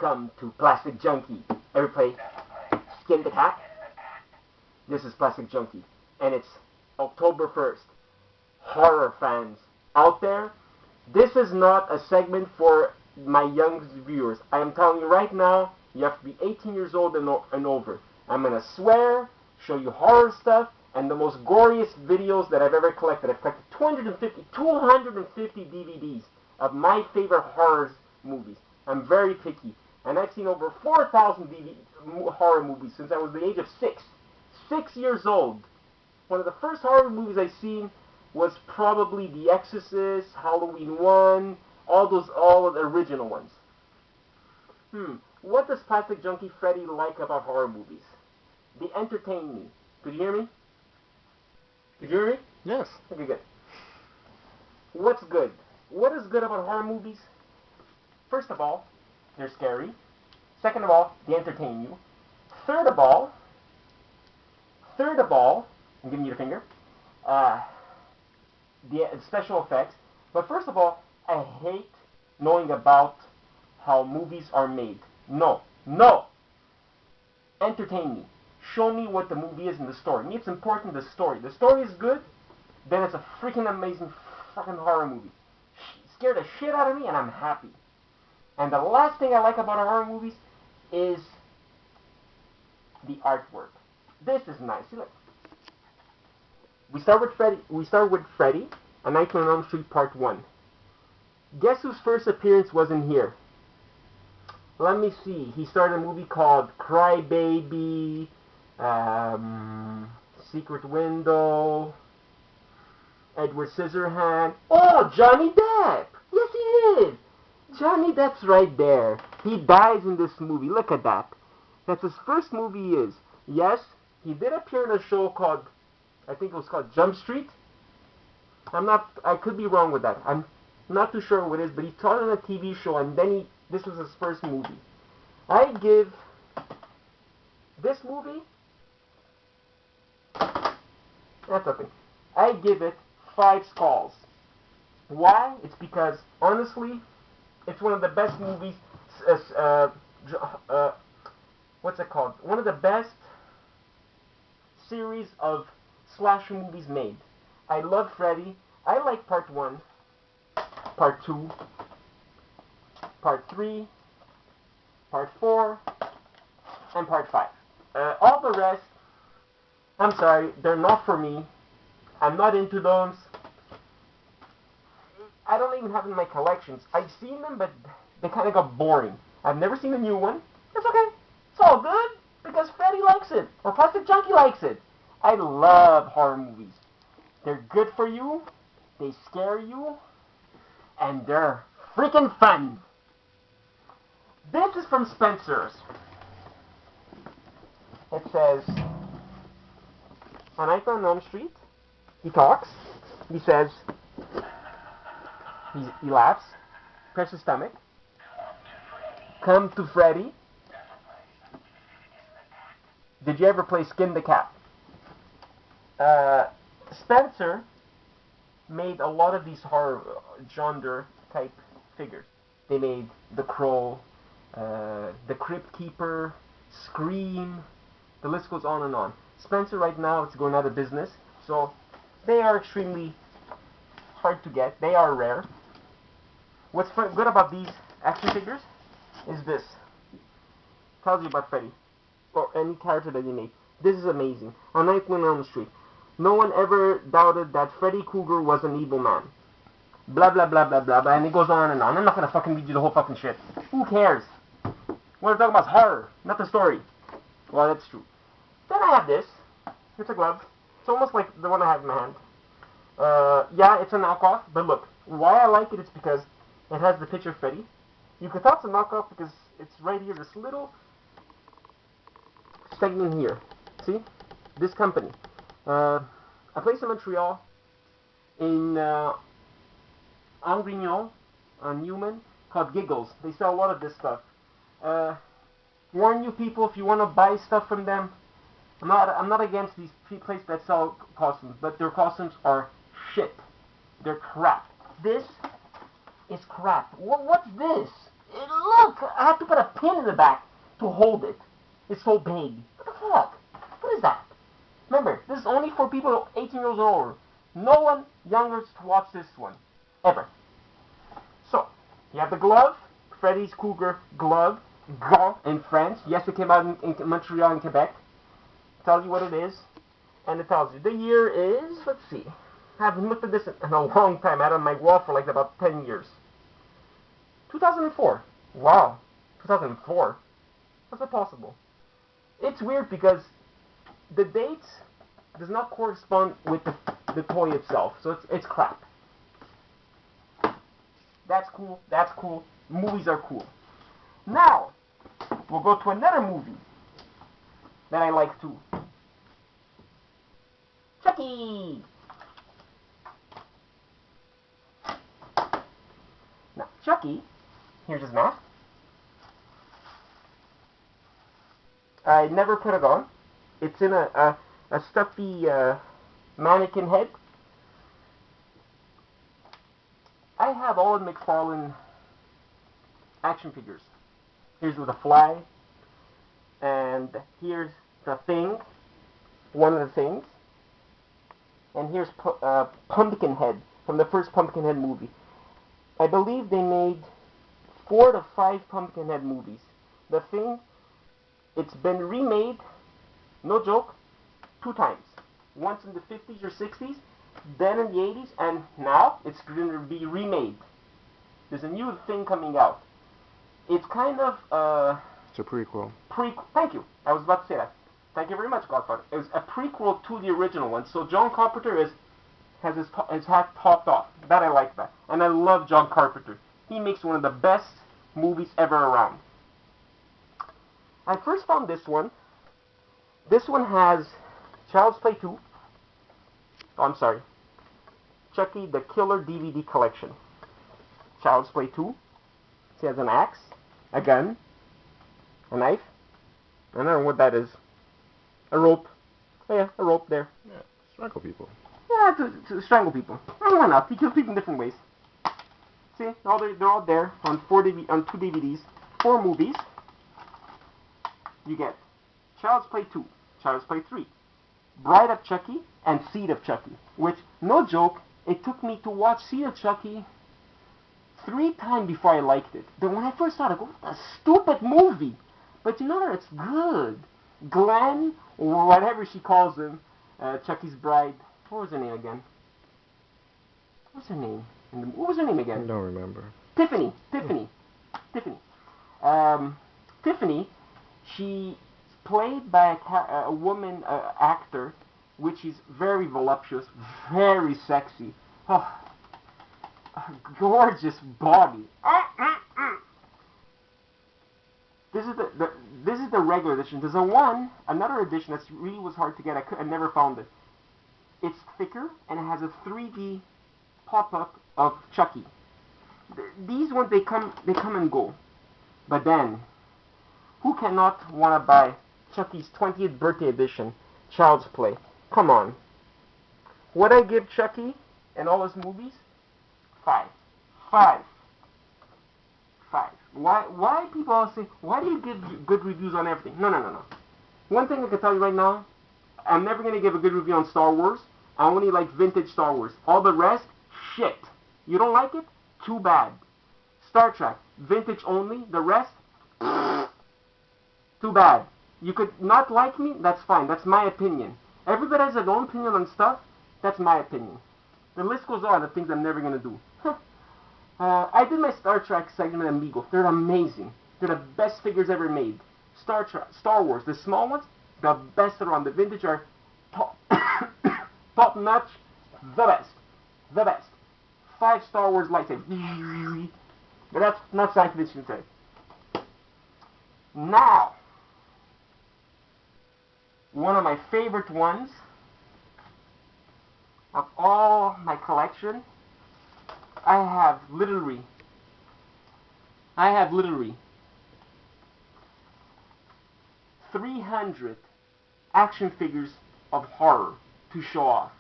Welcome to Plasticjunky. Ever play Skin the Cat? This is Plasticjunky, and it's October 1st. Horror fans out there, this is not a segment for my young viewers. I am telling you right now, you have to be 18 years old and over. I'm going to swear, show you horror stuff, and the most goriest videos that I've ever collected. I've collected 250 DVDs of my favorite horror movies. I'm very picky, and I've seen over 4,000 horror movies since I was the age of 6. 6 years old. One of the first horror movies I've seen was probably The Exorcist, Halloween 1, all of the original ones. What does Plasticjunky Freddy like about horror movies? They entertain me. Could you hear me? Could you hear me? Yes. Okay, good. What's good? What is good about horror movies? First of all, they're scary. Second of all, they entertain you. Third of all, I'm giving you the finger, the special effects. But first of all, I hate knowing about how movies are made. No. Entertain me. Show me what the movie is in the story. Me, it's important, the story. The story is good, then it's a freaking amazing fucking horror movie. Scare the shit out of me, and I'm happy. And the last thing I like about horror movies is the artwork. This is nice. See, look. We start with Freddy, A Nightmare on Elm Street Part 1. Guess whose first appearance was in here? Let me see. He started a movie called Cry Baby, Secret Window, Edward Scissorhands. Oh, Johnny Depp! Yes, he is! Johnny Depp's right there. He dies in this movie. Look at that. That's his first movie he is. Yes, he did appear in a show called, I think it was called Jump Street. I could be wrong with that. I'm not too sure what it is, but he taught on a TV show, and then this was his first movie. I give this movie, that's nothing. I give it 5 skulls. Why? It's because, honestly, it's one of the best movies, what's it called? One of the best series of slasher movies made. I love Freddy. I like Part 1, Part 2, Part 3, Part 4, and Part 5. All the rest, I'm sorry, they're not for me. I'm not into those. I don't even have them in my collections. I've seen them, but they kind of got boring. I've never seen a new one. It's okay. It's all good, because Freddy likes it, or Plasticjunky likes it. I love horror movies. They're good for you, they scare you, and they're freaking fun. This is from Spencer's. It says, A Nightmare on Elm Street. He talks. He says, he laughs, presses his stomach. Come to Freddy. Did you ever play Skin the Cat? Spencer made a lot of these horror genre type figures. They made The Crow, The Crypt Keeper, Scream, the list goes on and on. Spencer right now is going out of business, so they are extremely hard to get. They are rare. What's good about these action figures is this. Tells you about Freddy, or any character that you made. This is amazing. On Nightmare on Elm Street, no one ever doubted that Freddy Krueger was an evil man. Blah, blah, blah, blah, blah, blah, and it goes on and on. I'm not going to fucking read you the whole fucking shit. Who cares? What we're talking about is horror, not the story. Well, that's true. Then I have this. It's a glove. It's almost like the one I have in my hand. Yeah, it's a knockoff, but look, why I like it is because it has the picture of Freddy. You can tell it's a knockoff because it's right here, this little segment here. See? This company. A place in Montreal, in Angrignon, on Newman, called Giggles. They sell a lot of this stuff. Warn you people, if you want to buy stuff from them, I'm not against these places that sell costumes, but their costumes are shit. They're crap. This is crap. What's this? Look, I had to put a pin in the back to hold it. It's so big. What the fuck? What is that? Remember, this is only for people 18 years or older. No one younger to watch this one. Ever. So, you have the glove. Freddy's Cougar glove. Gant in France. Yes, it came out in Montreal and Quebec. It tells you what it is. And it tells you. The year is, let's see. I haven't looked at this in a long time. I had it on my wall for like about 10 years. 2004. Wow. 2004. How's it possible? It's weird because the dates does not correspond with the toy itself. So it's crap. That's cool. That's cool. Movies are cool. Now, we'll go to another movie that I like too. Chucky! Now, Chucky, here's his mask. I never put it on. It's in a stuffy mannequin head. I have all of McFarlane action figures. Here's with a fly, and here's the Thing, one of the Things, and here's Pumpkinhead from the first Pumpkinhead movie. I believe they made 4 to 5 Pumpkinhead movies. The Thing, it's been remade, no joke, 2 times. Once in the 50s or 60s, then in the 80s, and now it's going to be remade. There's a new Thing coming out. It's kind of it's a prequel. Thank you. I was about to say that. Thank you very much, Godfather. It was a prequel to the original one. So John Carpenter has his hat topped off. That I like that. And I love John Carpenter. He makes one of the best movies ever around. I first found this one. This one has Child's Play 2. Oh, I'm sorry. Chucky the Killer DVD collection. Child's Play 2. He has an axe, a gun, a knife. I don't know what that is. A rope. Oh yeah, a rope there. Yeah, strangle people. Yeah, to strangle people. Oh, why not? He kills people in different ways. See, they're all there on 2 DVDs, 4 movies. You get Child's Play 2, Child's Play 3, Bride of Chucky, and Seed of Chucky. Which, no joke, it took me to watch Seed of Chucky 3 times before I liked it. Then when I first saw it, I go, what a stupid movie. But you know what? It's good. Glenn, or whatever she calls him, Chucky's bride. What was her name again? What was her name? What was her name again? I don't remember. Tiffany. Tiffany, she played by a woman actor, which is very voluptuous, very sexy. Oh, gorgeous body. This is the regular edition. There's another edition that's really was hard to get. I never found it. It's thicker and it has a 3D pop-up of Chucky. These ones they come and go. But then, who cannot want to buy Chucky's 20th birthday edition, Child's Play? Come on. What I give Chucky and all his movies? 5. Why people all say, why do you give good reviews on everything? No. One thing I can tell you right now, I'm never going to give a good review on Star Wars. I only like vintage Star Wars. All the rest, shit. You don't like it? Too bad. Star Trek, vintage only. The rest, too bad. You could not like me, that's fine. That's my opinion. Everybody has their own opinion on stuff. That's my opinion. The list goes on of things I'm never going to do. I did my Star Trek segment at Amigo. They're amazing. They're the best figures ever made. Star Wars, the small ones, the best that are on. The vintage are top, top notch, the best. 5 Star Wars lightsabers. But that's not science fiction today. Now, one of my favorite ones of all my collection, I have literally 300 action figures of horror to show off.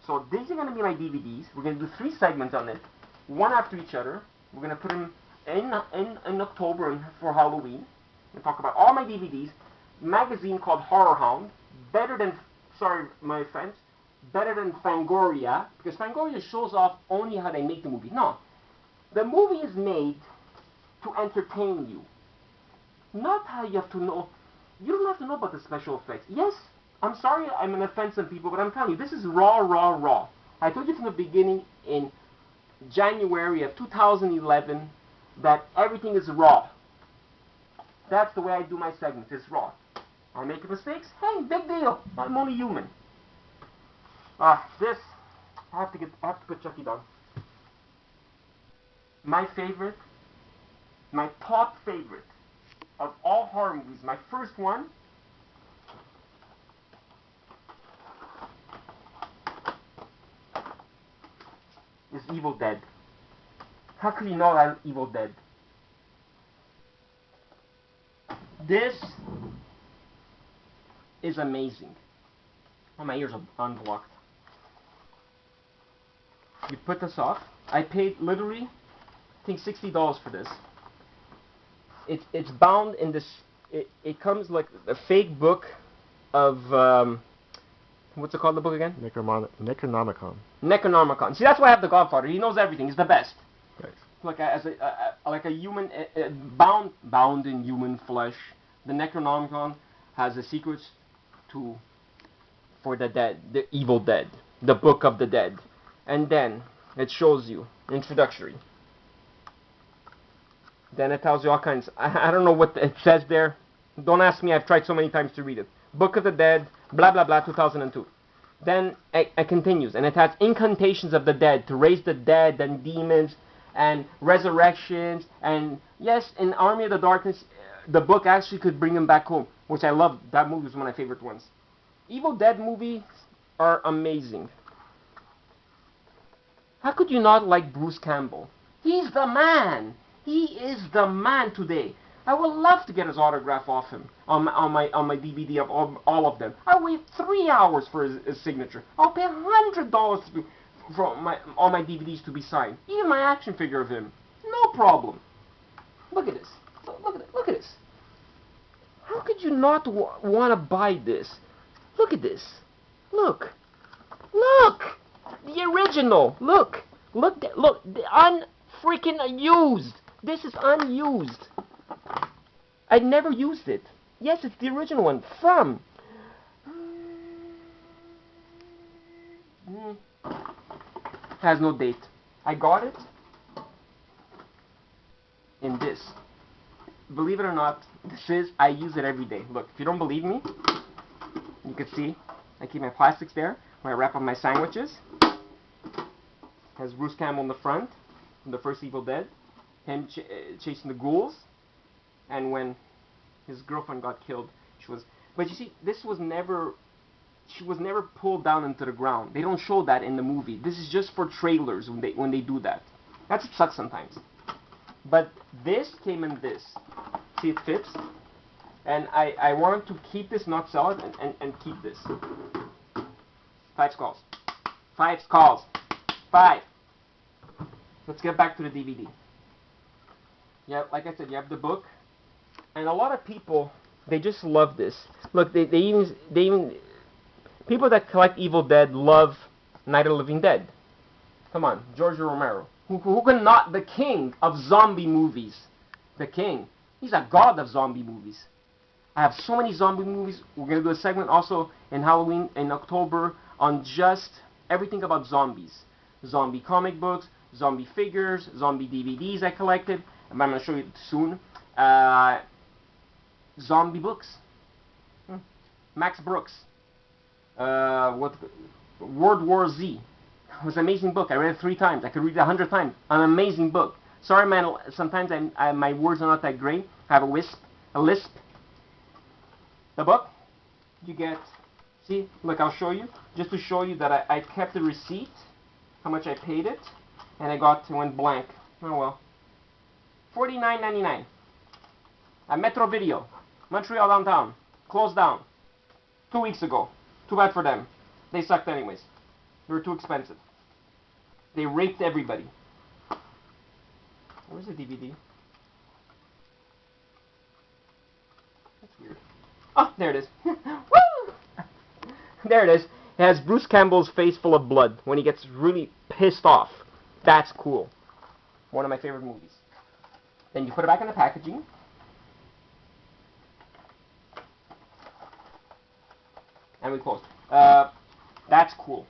So these are going to be my DVDs. We're going to do 3 segments on it, one after each other. We're going to put them in October for Halloween, I talk about all my DVDs. Magazine called Horror Hound, better than, sorry my friends, better than Fangoria, because Fangoria shows off only how they make the movie. No, the movie is made to entertain you, not how you have to know. You don't have to know about the special effects. Yes, I'm sorry I'm going to offend some people, but I'm telling you, this is raw, raw, raw. I told you from the beginning in January of 2011 that everything is raw. That's the way I do my segments. It's raw. I make mistakes. Hey, big deal. I'm only human. This I have to put Chucky down. My favorite, my top favorite of all horror movies. My first one is Evil Dead. How could you know I'm Evil Dead? This is amazing. Oh, my ears are unblocked. You put this off. I paid literally, I think $60 for this. It's bound in this. It comes like a fake book of what's it called? The book again? Necronomicon. Necronomicon. See, that's why I have the Godfather. He knows everything. He's the best. Right. Like a human bound in human flesh. The Necronomicon has the secrets for the dead, the Evil Dead, the Book of the Dead, and then it shows you introductory. Then it tells you all kinds. I don't know what it says there. Don't ask me. I've tried so many times to read it. Book of the Dead, blah blah blah, 2002. Then it continues, and it has incantations of the dead to raise the dead and demons and resurrections. And yes, in Army of the Darkness, the book actually could bring him back home, which I love. That movie was one of my favorite ones. Evil Dead movies are amazing. How could you not like Bruce Campbell? He's the man. He is the man today. I would love to get his autograph off him on my DVD of all of them. I'll wait 3 hours for his signature. I'll pay $100 for all my DVDs to be signed. Even my action figure of him, no problem. Look at this. Look at it. Look at this. How could you not want to buy this? Look at this. Look. Look. The original. Look. Look. Look. Unfreaking used. This is unused. I never used it. Yes, it's the original one from. Has no date. I got it in this. Believe it or not, I use it every day. Look, if you don't believe me, you can see I keep my plastics there when I wrap up my sandwiches. Has Bruce Campbell in the front from the first Evil Dead, him chasing the ghouls, and when his girlfriend got killed, but you see, she was never pulled down into the ground. They don't show that in the movie. This is just for trailers when they do that. That's what sucks sometimes. But this came in this. See, it fits. And I wanted to keep this, not sell it, and keep this. 5 skulls. 5 skulls. 5. Let's get back to the DVD. Yeah, like I said, you have the book. And a lot of people, they just love this. Look, they even people that collect Evil Dead love Night of the Living Dead. Come on, George Romero. Who can not, the king of zombie movies. The king. He's a god of zombie movies. I have so many zombie movies. We're going to do a segment also in Halloween, in October, on just everything about zombies. Zombie comic books, zombie figures, zombie DVDs I collected. I'm going to show you soon. Zombie books. Max Brooks. World War Z. It was an amazing book. I read it 3 times. I could read it 100 times. An amazing book. Sorry, man. Sometimes my words are not that great. I have a lisp. The book, you get. See, look, I'll show you. Just to show you that I kept the receipt, how much I paid it, and it went blank. Oh well. $49.99. At Metro Video, Montreal downtown, closed down 2 weeks ago. Too bad for them. They sucked anyways. They were too expensive. They raped everybody. Where's the DVD? Oh, there it is. Woo! There it is. It has Bruce Campbell's face full of blood when he gets really pissed off. That's cool. One of my favorite movies. Then you put it back in the packaging. And we close. That's cool.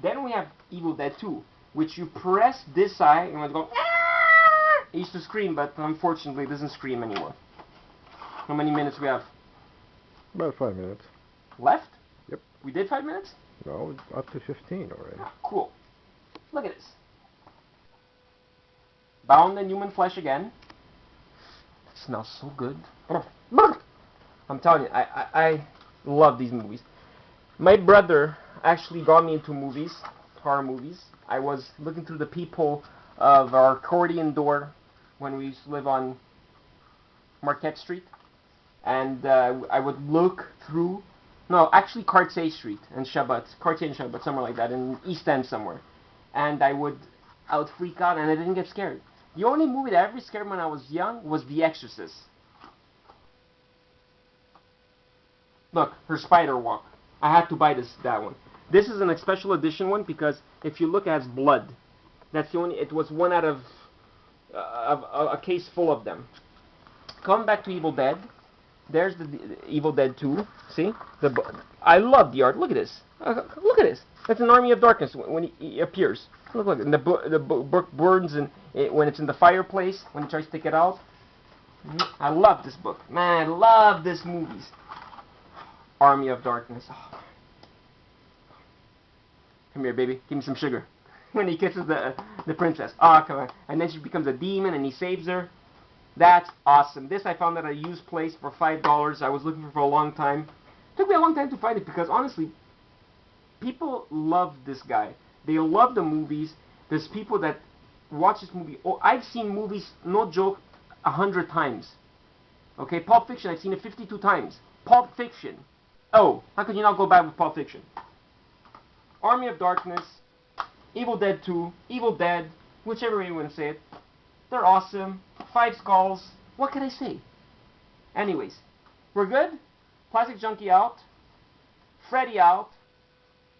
Then we have Evil Dead 2, which you press this side and it's going. Ah! It used to scream, but unfortunately it doesn't scream anymore. How many minutes we have? About 5 minutes. Left? Yep. We did 5 minutes? No, up to 15 already. Ah, cool. Look at this. Bound in human flesh again. It smells so good. I'm telling you, I love these movies. My brother actually got me into movies, horror movies. I was looking through the peephole of our accordion door when we used to live on Marquette Street. And I would look through, no, actually Cartier Street and Shabbat, Cartier and Shabbat, somewhere like that, in East End somewhere. And I would freak out and I didn't get scared. The only movie that ever scared me when I was young was The Exorcist. Look, her spider walk. I had to buy that one. This is a special edition one because if you look, it has blood. That's the only. It was one out of a case full of them. Coming back to Evil Dead. There's the Evil Dead 2. See? I love the art. Look at this. Look at this. That's an Army of Darkness when he appears. Look. And the book burns and when it's in the fireplace, when he tries to take it out. I love this book. Man, I love this movies. Army of Darkness. Oh. Come here, baby. Give me some sugar. When he kisses the princess. Oh, come on. And then she becomes a demon and he saves her. That's awesome. This I found at a used place for $5. I was looking for a long time. It took me a long time to find it because honestly, people love this guy. They love the movies. There's people that watch this movie. Oh, I've seen movies, no joke, 100 times. Okay, Pulp Fiction, I've seen it 52 times. Pulp Fiction. Oh, how could you not go back with Pulp Fiction? Army of Darkness, Evil Dead 2, Evil Dead, whichever way you want to say it. They're awesome. 5 skulls. What can I say? Anyways, we're good. Plasticjunky out. Freddy out.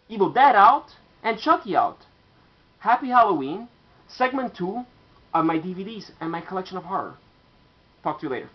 Evil Dead out. And Chucky out. Happy Halloween. Segment 2 of my DVDs and my collection of horror. Talk to you later.